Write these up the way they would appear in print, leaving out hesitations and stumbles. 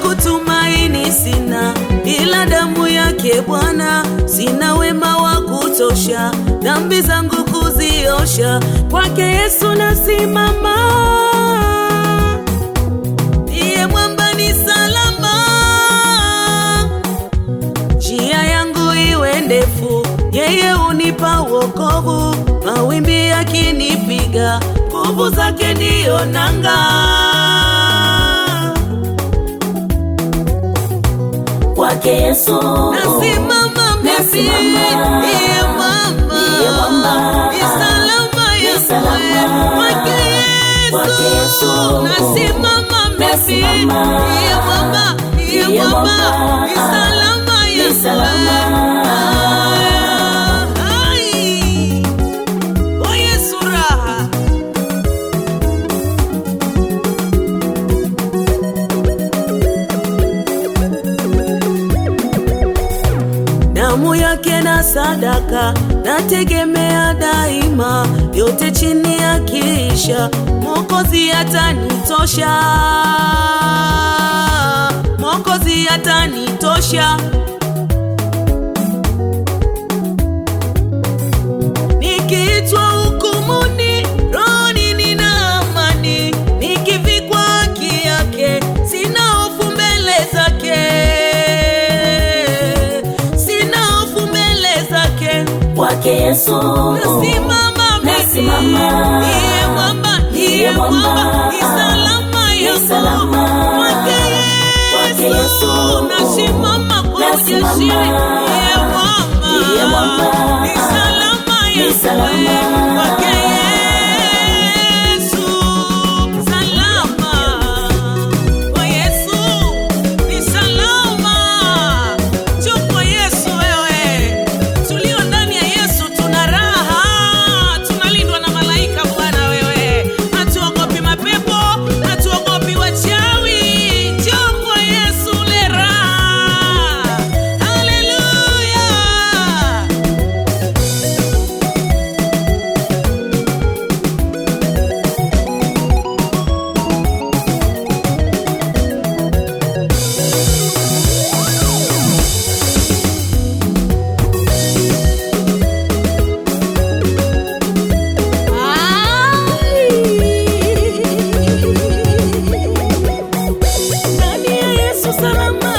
Kutumaini sina ila damu yake Bwana, sina wema wa kutosha dhambi zangu kuziosha, kwake Yesu nasimama, ndiye mwamba ni salama. Njia yangu iwe ndefu, yeye unipa wokovu, mawimbi yakinipiga, nguvu zake ndiyo nanga. Kwake Yesu nasimama, ndiye mwamba, ni salama. Kwake Yesu nasimama, ndiye mwamba, ni salama. O Yesu raha. Damu yake na sadaka nategemea daima, yote chini ya kisha Mwokozi atanitosha, Mwokozi atanitosha. Nikiitwa hukumuni, rohoni nina amani, nikivikwa haki yake, sina hofu mbele zake. Kwake Yesu nasimama, ndiye mwamba, ni salama. Kwake Yesu nasimama kwa ujasiri, ndiye mwamba, ni salama. Kwake Yesu salama, kwa Yesu ni salama. Njoo kwa Yesu wewe, tulio ndani ya Yesu tuna raha, tunalindwa na malaika Bwana wewe. Hatuogopi mapepo, hatuogopi wachawi. Njoo kwa Yesu le raha. Haleluya. Ndani ya Yesu salama,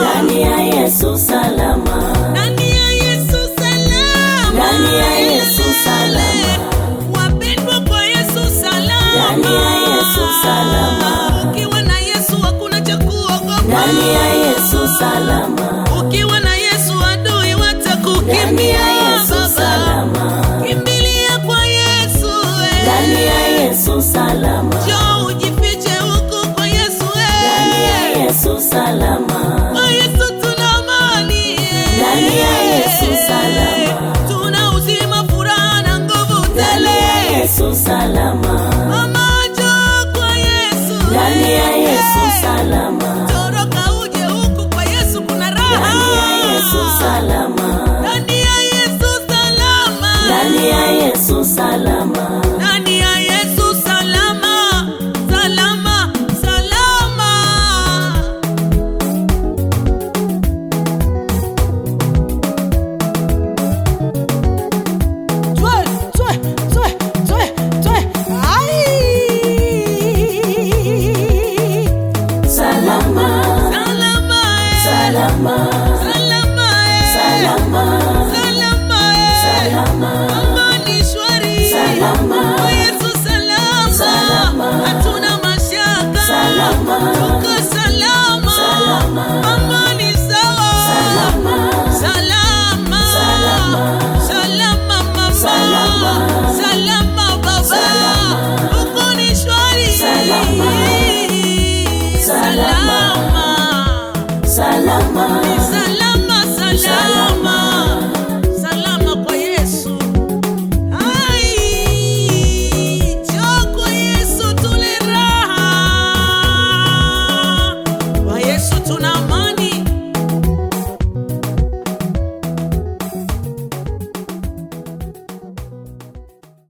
ndani ya Yesu salama, ndani ya Yesu salama, ndani ya Yesu salama, wapendwa kwa Yesu salama, ndani ya Yesu salama, ukiwa na Yesu hakuna cha kuogopa, ndani ya Yesu salama, ukiwa na Yesu adui watakukimbia. ndani ya Yesu salama, Kimbilia kwa Yesu, ndani ya Yesu salama, njoo ujifiche huku kwa Yesu, ndani ya Yesu salama, kwa Yesu tuna amani, ndani ya Yesu salama, tuna uzima, furaha na nguvu ndani tele. ya Yesu salama, Mama njoo kwa Yesu, ndani ya Yesu salama, toroka uje huku kwa Yesu kuna raha. ndani ya Yesu salama, Ndani ya Yesu salama, ndani ya Yesu salama, ndani ya Yesu salama, salama, salama. salama. Ni